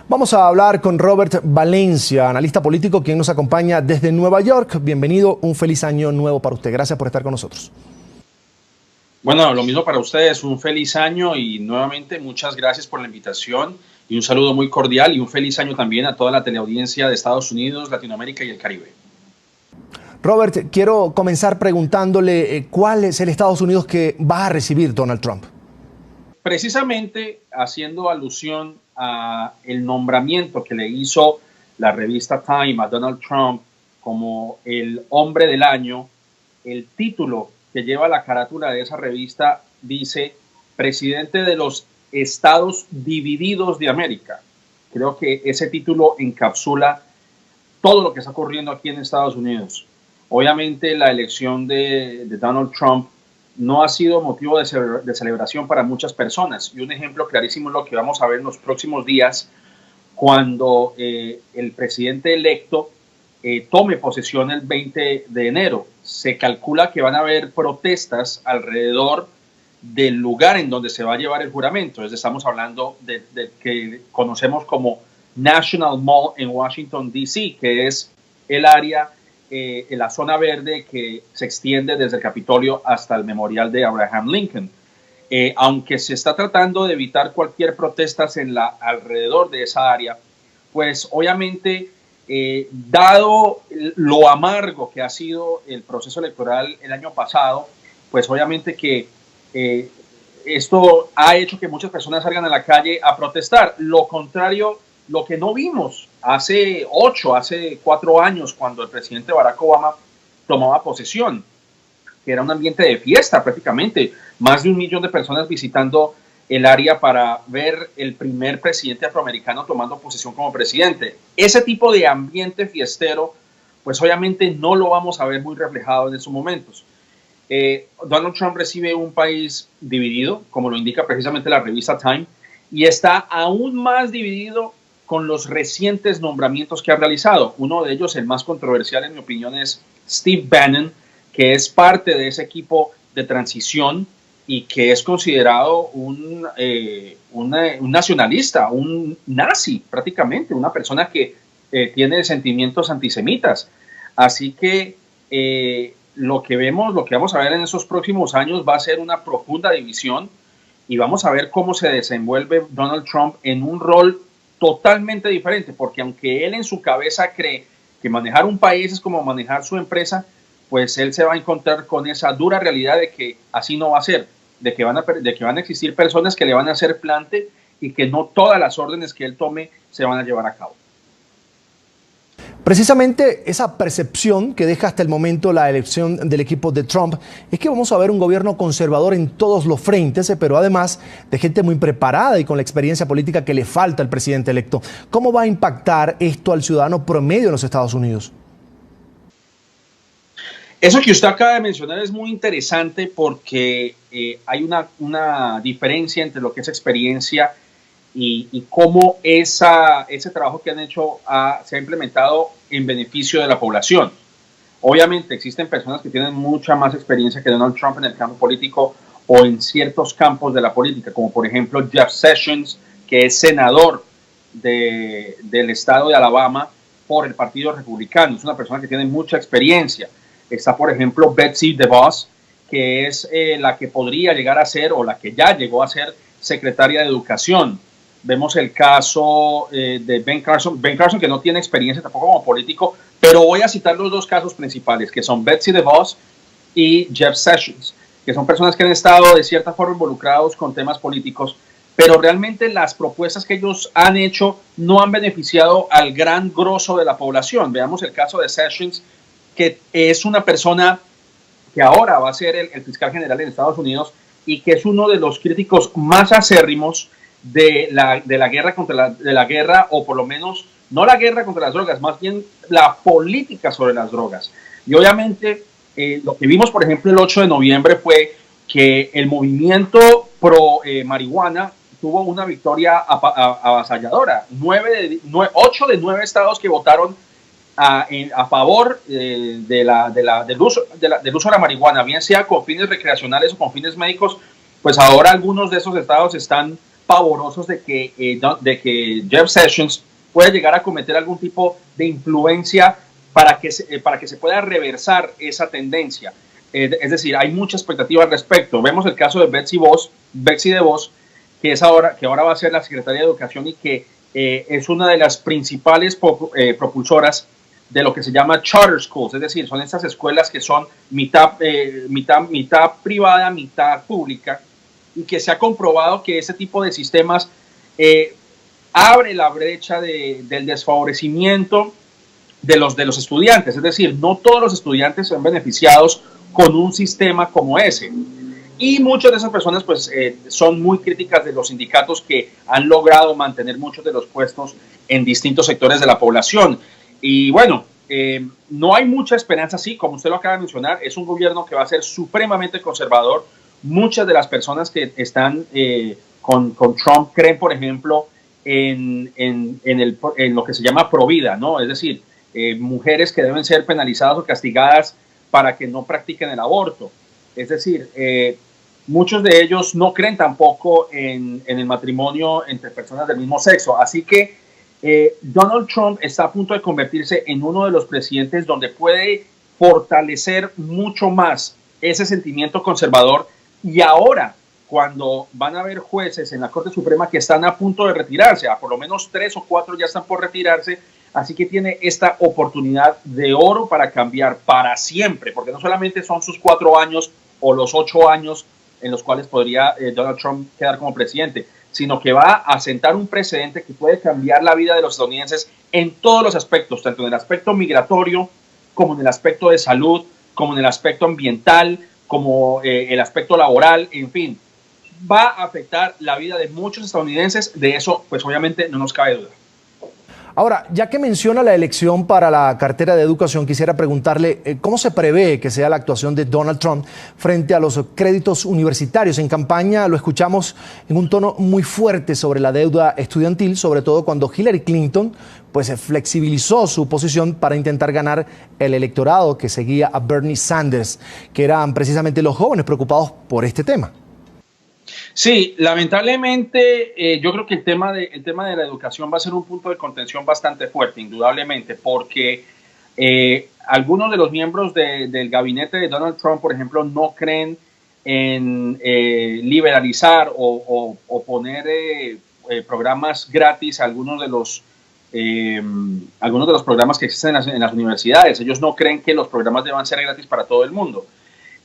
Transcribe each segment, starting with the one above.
Vamos a hablar con Robert Valencia, analista político, quien nos acompaña desde Nueva York. Bienvenido, un feliz año nuevo para usted. Gracias por estar con nosotros. Bueno, lo mismo para ustedes, un feliz año y nuevamente muchas gracias por la invitación y un saludo muy cordial y un feliz año también a toda la teleaudiencia de Estados Unidos, Latinoamérica y el Caribe. Robert, quiero comenzar preguntándole cuál es el Estados Unidos que va a recibir Donald Trump. Precisamente haciendo alusión a el nombramiento que le hizo la revista Time a Donald Trump como el hombre del año, el título que lleva la carátula de esa revista dice presidente de los Estados Divididos de América. Creo que ese título encapsula todo lo que está ocurriendo aquí en Estados Unidos. Obviamente la elección de Donald Trump no ha sido motivo de celebración para muchas personas. Y un ejemplo clarísimo es lo que vamos a ver en los próximos días cuando el presidente electo tome posesión el 20 de enero. Se calcula que van a haber protestas alrededor del lugar en donde se va a llevar el juramento. Estamos hablando de que conocemos como National Mall en Washington, D.C., que es el área, la zona verde que se extiende desde el Capitolio hasta el memorial de Abraham Lincoln. Aunque se está tratando de evitar cualquier protestas alrededor de esa área, pues obviamente, dado lo amargo que ha sido el proceso electoral el año pasado, pues obviamente que esto ha hecho que muchas personas salgan a la calle a protestar. Lo contrario, lo que no vimos hace 4 años, cuando el presidente Barack Obama tomaba posesión, que era un ambiente de fiesta prácticamente, más de 1 millón de personas visitando el área para ver el primer presidente afroamericano tomando posesión como presidente. Ese tipo de ambiente fiestero, pues obviamente no lo vamos a ver muy reflejado en estos momentos. Donald Trump recibe un país dividido, como lo indica precisamente la revista Time, y está aún más dividido con los recientes nombramientos que ha realizado. Uno de ellos, el más controversial en mi opinión, es Steve Bannon, que es parte de ese equipo de transición y que es considerado un nacionalista, un nazi prácticamente, una persona que tiene sentimientos antisemitas. Así que lo que vamos a ver en esos próximos años va a ser una profunda división y vamos a ver cómo se desenvuelve Donald Trump en un rol totalmente diferente, porque aunque él en su cabeza cree que manejar un país es como manejar su empresa, pues él se va a encontrar con esa dura realidad de que así no va a ser, de que van a existir personas que le van a hacer plante y que no todas las órdenes que él tome se van a llevar a cabo. Precisamente esa percepción que deja hasta el momento la elección del equipo de Trump es que vamos a ver un gobierno conservador en todos los frentes, pero además de gente muy preparada y con la experiencia política que le falta al presidente electo. ¿Cómo va a impactar esto al ciudadano promedio en los Estados Unidos? Eso que usted acaba de mencionar es muy interesante porque hay una diferencia entre lo que es experiencia y cómo ese trabajo que han hecho se ha implementado en beneficio de la población. Obviamente existen personas que tienen mucha más experiencia que Donald Trump en el campo político o en ciertos campos de la política, como por ejemplo Jeff Sessions, que es senador del estado de Alabama por el Partido Republicano. Es una persona que tiene mucha experiencia. Está, por ejemplo, Betsy DeVos, que es la que podría llegar a ser o la que ya llegó a ser secretaria de Educación. Vemos el caso de Ben Carson, que no tiene experiencia tampoco como político, pero voy a citar los dos casos principales, que son Betsy DeVos y Jeff Sessions, que son personas que han estado de cierta forma involucrados con temas políticos, pero realmente las propuestas que ellos han hecho no han beneficiado al gran grosso de la población. Veamos el caso de Sessions, que es una persona que ahora va a ser el fiscal general en Estados Unidos y que es uno de los críticos más acérrimos de la guerra, o por lo menos no la guerra contra las drogas, más bien la política sobre las drogas. Y obviamente lo que vimos, por ejemplo, el 8 de noviembre fue que el movimiento pro marihuana tuvo una victoria avasalladora. 8 de 9 estados que votaron a favor del uso de la marihuana, bien sea con fines recreacionales o con fines médicos, pues ahora algunos de esos estados están pavorosos de que Jeff Sessions puede llegar a cometer algún tipo de influencia para que se pueda reversar esa tendencia. Es decir, hay mucha expectativa al respecto. Vemos el caso de Betsy DeVos, que ahora va a ser la secretaria de Educación y que es una de las principales propulsoras de lo que se llama charter schools, es decir, son estas escuelas que son mitad privada, mitad pública, y que se ha comprobado que ese tipo de sistemas abre la brecha del desfavorecimiento de los estudiantes. Es decir, no todos los estudiantes son beneficiados con un sistema como ese. Y muchas de esas personas pues son muy críticas de los sindicatos que han logrado mantener muchos de los puestos en distintos sectores de la población. Y bueno, no hay mucha esperanza, sí, como usted lo acaba de mencionar, es un gobierno que va a ser supremamente conservador. Muchas de las personas que están con Trump creen, por ejemplo, en lo que se llama provida, ¿no? Es decir, mujeres que deben ser penalizadas o castigadas para que no practiquen el aborto. Es decir, muchos de ellos no creen tampoco en el matrimonio entre personas del mismo sexo. Así que Donald Trump está a punto de convertirse en uno de los presidentes donde puede fortalecer mucho más ese sentimiento conservador. Y ahora, cuando van a haber jueces en la Corte Suprema que están a punto de retirarse, por lo menos 3 o 4 ya están por retirarse, así que tiene esta oportunidad de oro para cambiar para siempre, porque no solamente son sus 4 años o los 8 años en los cuales podría Donald Trump quedar como presidente, sino que va a sentar un precedente que puede cambiar la vida de los estadounidenses en todos los aspectos, tanto en el aspecto migratorio, como en el aspecto de salud, como en el aspecto ambiental, como el aspecto laboral, en fin. Va a afectar la vida de muchos estadounidenses, de eso pues obviamente no nos cabe duda. Ahora, ya que menciona la elección para la cartera de educación, quisiera preguntarle cómo se prevé que sea la actuación de Donald Trump frente a los créditos universitarios. En campaña lo escuchamos en un tono muy fuerte sobre la deuda estudiantil, sobre todo cuando Hillary Clinton pues flexibilizó su posición para intentar ganar el electorado que seguía a Bernie Sanders, que eran precisamente los jóvenes preocupados por este tema. Sí, lamentablemente yo creo que el tema de la educación va a ser un punto de contención bastante fuerte, indudablemente, porque algunos de los miembros del gabinete de Donald Trump, por ejemplo, no creen en liberalizar o poner programas gratis a algunos de los programas que existen en las universidades. Ellos no creen que los programas deban ser gratis para todo el mundo.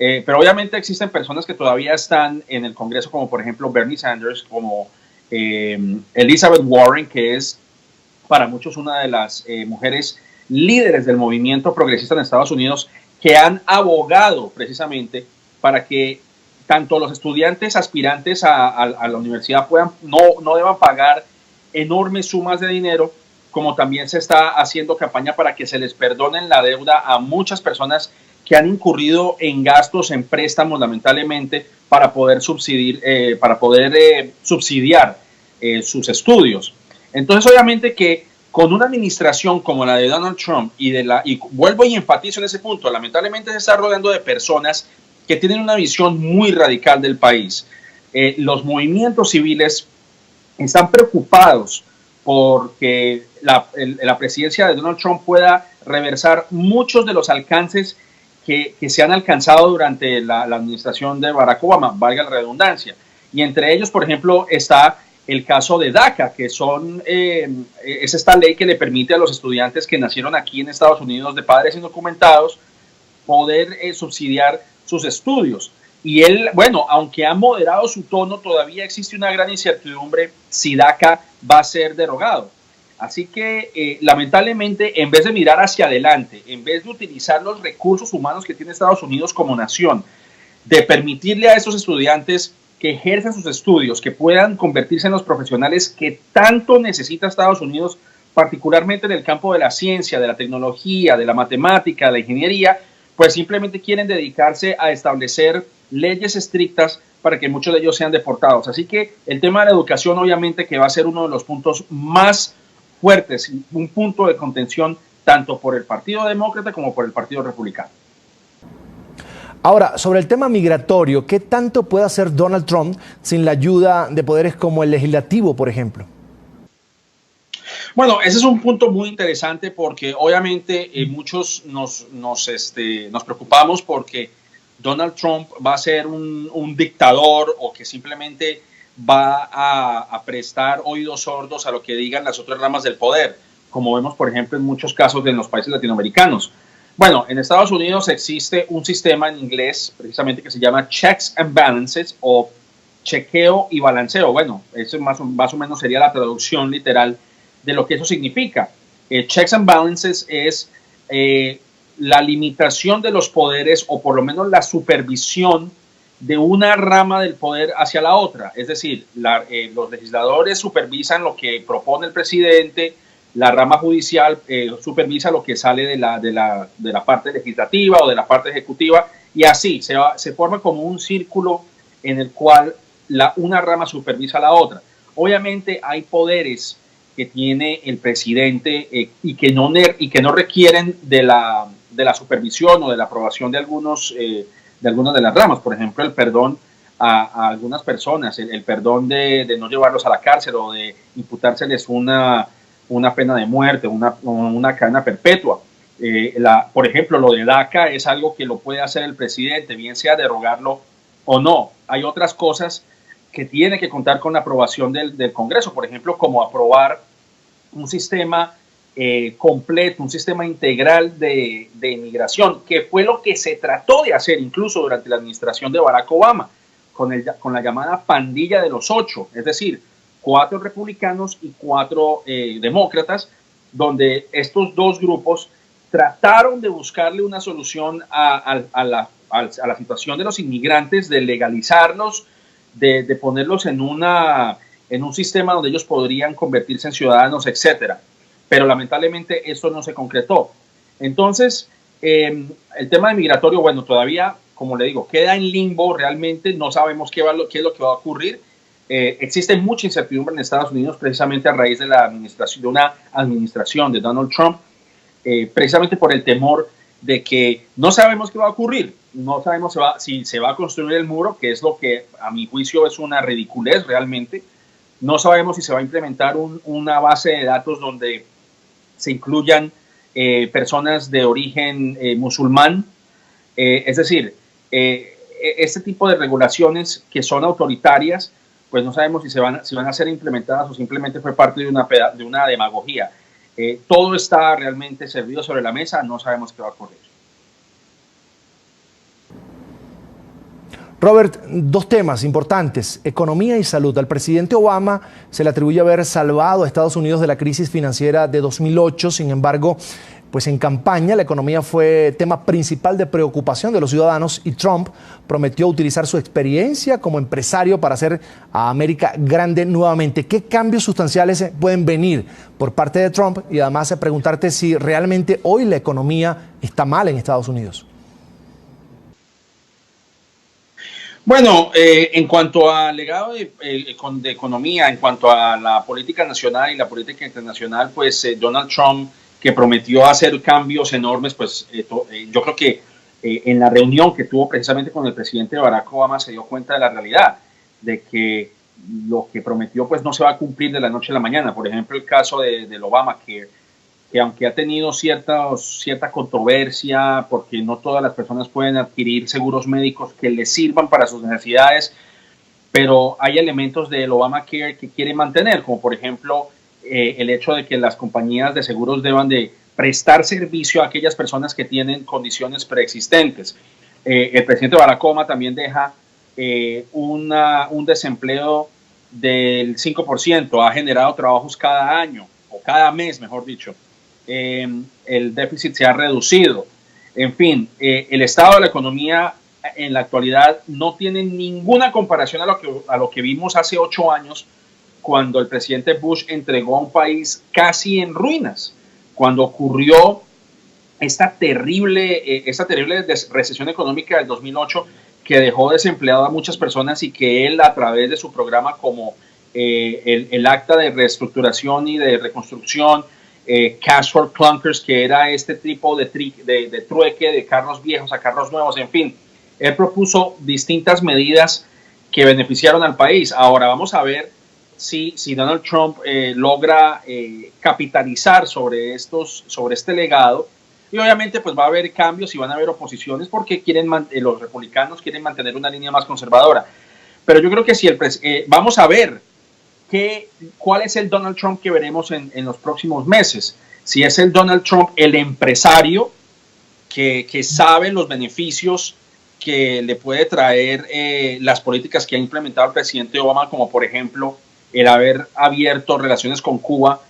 Pero obviamente existen personas que todavía están en el Congreso, como por ejemplo Bernie Sanders, como Elizabeth Warren, que es para muchos una de las mujeres líderes del movimiento progresista en Estados Unidos, que han abogado precisamente para que tanto los estudiantes aspirantes a la universidad no deban pagar enormes sumas de dinero, como también se está haciendo campaña para que se les perdonen la deuda a muchas personas que han incurrido en gastos, en préstamos, lamentablemente, para poder subsidiar sus estudios. Entonces, obviamente que con una administración como la de Donald Trump y vuelvo y enfatizo en ese punto, lamentablemente se está rodeando de personas que tienen una visión muy radical del país. Los movimientos civiles están preocupados porque la presidencia de Donald Trump pueda reversar muchos de los alcances que se han alcanzado durante la administración de Barack Obama, valga la redundancia. Y entre ellos, por ejemplo, está el caso de DACA, que es esta ley que le permite a los estudiantes que nacieron aquí en Estados Unidos de padres indocumentados poder subsidiar sus estudios. Y él, bueno, aunque ha moderado su tono, todavía existe una gran incertidumbre si DACA va a ser derogado. Así que lamentablemente, en vez de mirar hacia adelante, en vez de utilizar los recursos humanos que tiene Estados Unidos como nación, de permitirle a esos estudiantes que ejerzan sus estudios, que puedan convertirse en los profesionales que tanto necesita Estados Unidos, particularmente en el campo de la ciencia, de la tecnología, de la matemática, de la ingeniería, pues simplemente quieren dedicarse a establecer leyes estrictas para que muchos de ellos sean deportados. Así que el tema de la educación obviamente que va a ser uno de los puntos más fuertes, un punto de contención tanto por el Partido Demócrata como por el Partido Republicano. Ahora, sobre el tema migratorio, ¿qué tanto puede hacer Donald Trump sin la ayuda de poderes como el legislativo, por ejemplo? Bueno, ese es un punto muy interesante porque obviamente muchos nos preocupamos porque Donald Trump va a ser un dictador o que simplemente va a prestar oídos sordos a lo que digan las otras ramas del poder, como vemos, por ejemplo, en muchos casos en los países latinoamericanos. Bueno, en Estados Unidos existe un sistema en inglés precisamente que se llama Checks and Balances o chequeo y balanceo. Bueno, eso más o menos sería la traducción literal de lo que eso significa. Checks and Balances es la limitación de los poderes o por lo menos la supervisión de una rama del poder hacia la otra. Es decir, los legisladores supervisan lo que propone el presidente, la rama judicial supervisa lo que sale de la parte legislativa o de la parte ejecutiva y así se forma como un círculo en el cual una rama supervisa a la otra. Obviamente hay poderes que tiene el presidente y que no requieren de la supervisión o de la aprobación de algunas de las ramas. Por ejemplo, el perdón a algunas personas, el perdón de no llevarlos a la cárcel o de imputárseles una pena de muerte, una cadena perpetua. Por ejemplo, lo de DACA es algo que lo puede hacer el presidente, bien sea derogarlo o no. Hay otras cosas que tiene que contar con la aprobación del Congreso, por ejemplo, como aprobar un sistema completo, un sistema integral de inmigración, que fue lo que se trató de hacer incluso durante la administración de Barack Obama, con la llamada pandilla de los 8, es decir, 4 republicanos y 4 demócratas, donde estos dos grupos trataron de buscarle una solución a la situación de los inmigrantes, de legalizarlos, de ponerlos en un sistema donde ellos podrían convertirse en ciudadanos, etcétera. Pero lamentablemente esto no se concretó. Entonces, el tema de migratorio, bueno, todavía, como le digo, queda en limbo realmente, no sabemos qué es lo que va a ocurrir. Existe mucha incertidumbre en Estados Unidos precisamente a raíz de una administración de Donald Trump, precisamente por el temor de que no sabemos qué va a ocurrir. No sabemos si se va a construir el muro, que es lo que a mi juicio es una ridiculez realmente. No sabemos si se va a implementar una base de datos donde se incluyan personas de origen musulmán. Es decir, este tipo de regulaciones que son autoritarias, pues no sabemos si van a ser implementadas o simplemente fue parte de una demagogía. Todo está realmente servido sobre la mesa, no sabemos qué va a ocurrir. Robert, 2 temas importantes, economía y salud. Al presidente Obama se le atribuye haber salvado a Estados Unidos de la crisis financiera de 2008, sin embargo, pues en campaña la economía fue tema principal de preocupación de los ciudadanos y Trump prometió utilizar su experiencia como empresario para hacer a América grande nuevamente. ¿Qué cambios sustanciales pueden venir por parte de Trump? Y además preguntarte si realmente hoy la economía está mal en Estados Unidos. Bueno, en cuanto al legado de economía, en cuanto a la política nacional y la política internacional, pues Donald Trump, que prometió hacer cambios enormes, pues yo creo que en la reunión que tuvo precisamente con el presidente Barack Obama se dio cuenta de la realidad, de que lo que prometió pues no se va a cumplir de la noche a la mañana. Por ejemplo, el caso del Obamacare, que aunque ha tenido cierta controversia porque no todas las personas pueden adquirir seguros médicos que les sirvan para sus necesidades, pero hay elementos del Obamacare que quiere mantener, como por ejemplo el hecho de que las compañías de seguros deban de prestar servicio a aquellas personas que tienen condiciones preexistentes. El presidente Barack Obama también deja un desempleo del 5%, ha generado trabajos cada año, o cada mes, mejor dicho. El déficit se ha reducido. En fin, el estado de la economía en la actualidad no tiene ninguna comparación a lo que vimos hace 8 años, cuando el presidente Bush entregó a un país casi en ruinas, cuando ocurrió esta terrible recesión económica del 2008 que dejó desempleado a muchas personas y que él, a través de su programa como el acta de reestructuración y de reconstrucción, Cash for Clunkers, que era este tipo de trueque de carros viejos a carros nuevos, en fin, él propuso distintas medidas que beneficiaron al país. Ahora vamos a ver si Donald Trump logra capitalizar sobre este legado, y obviamente pues va a haber cambios y van a haber oposiciones porque los republicanos quieren mantener una línea más conservadora. Pero yo creo que si vamos a ver cuál es el Donald Trump que veremos en los próximos meses. Si es el Donald Trump, el empresario que sabe los beneficios que le puede traer las políticas que ha implementado el presidente Obama, como por ejemplo el haber abierto relaciones con Cuba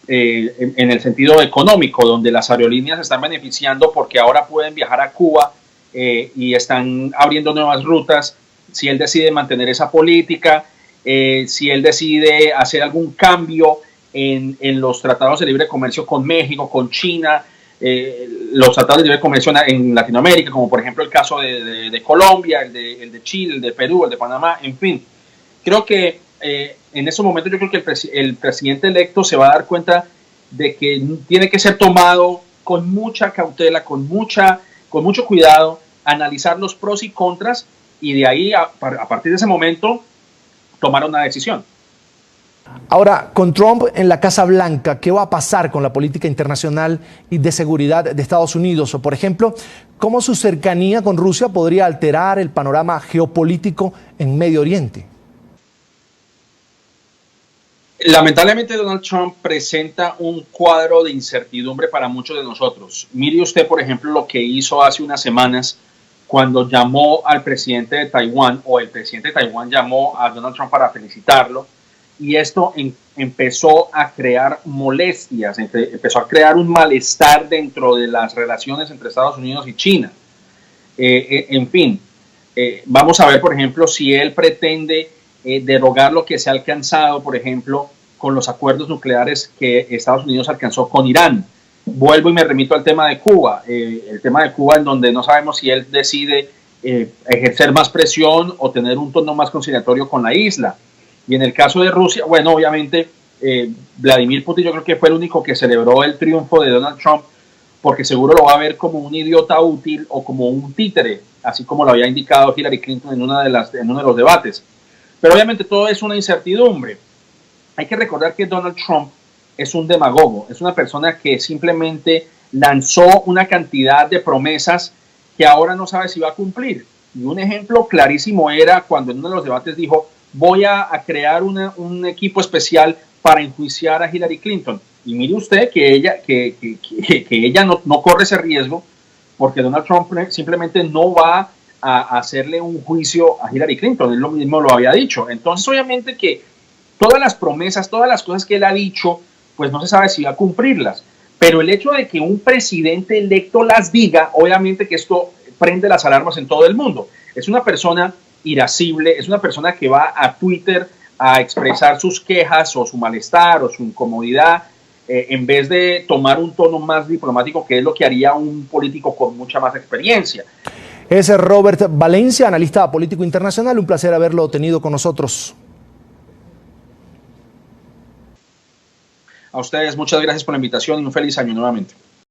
en el sentido económico, donde las aerolíneas están beneficiando porque ahora pueden viajar a Cuba y están abriendo nuevas rutas. Si él decide mantener esa política, si él decide hacer algún cambio en los tratados de libre comercio con México, con China, los tratados de libre comercio en Latinoamérica, como por ejemplo el caso de Colombia, el de Chile, el de Perú, el de Panamá, en fin. Creo que en esos momentos yo creo que el presidente electo se va a dar cuenta de que tiene que ser tomado con mucha cautela, con mucho cuidado, analizar los pros y contras, y de ahí, a partir de ese momento, tomar una decisión. Ahora, con Trump en la Casa Blanca, ¿qué va a pasar con la política internacional y de seguridad de Estados Unidos? O, por ejemplo, ¿cómo su cercanía con Rusia podría alterar el panorama geopolítico en Medio Oriente? Lamentablemente, Donald Trump presenta un cuadro de incertidumbre para muchos de nosotros. Mire usted, por ejemplo, lo que hizo hace unas semanas cuando llamó al presidente de Taiwán, o el presidente de Taiwán llamó a Donald Trump para felicitarlo, y esto empezó a crear molestias, empezó a crear un malestar dentro de las relaciones entre Estados Unidos y China. En fin, vamos a ver, por ejemplo, si él pretende derogar lo que se ha alcanzado, por ejemplo, con los acuerdos nucleares que Estados Unidos alcanzó con Irán. Vuelvo y me remito al tema de Cuba, el tema de Cuba, en donde no sabemos si él decide ejercer más presión o tener un tono más conciliatorio con la isla. Y en el caso de Rusia, bueno, obviamente Vladimir Putin yo creo que fue el único que celebró el triunfo de Donald Trump, porque seguro lo va a ver como un idiota útil o como un títere, así como lo había indicado Hillary Clinton en uno de los debates. Pero obviamente todo es una incertidumbre. Hay que recordar que Donald Trump es un demagogo, es una persona que simplemente lanzó una cantidad de promesas que ahora no sabe si va a cumplir. Y un ejemplo clarísimo era cuando en uno de los debates dijo: voy a crear un equipo especial para enjuiciar a Hillary Clinton. Y mire usted que ella no corre ese riesgo, porque Donald Trump simplemente no va a hacerle un juicio a Hillary Clinton. Él mismo lo había dicho. Entonces, obviamente que todas las promesas, todas las cosas que él ha dicho, pues no se sabe si va a cumplirlas. Pero el hecho de que un presidente electo las diga, obviamente que esto prende las alarmas en todo el mundo. Es una persona irascible, es una persona que va a Twitter a expresar sus quejas o su malestar o su incomodidad, en vez de tomar un tono más diplomático, que es lo que haría un político con mucha más experiencia. Es Robert Valencia, analista político internacional. Un placer haberlo tenido con nosotros. A ustedes muchas gracias por la invitación y un feliz año nuevamente.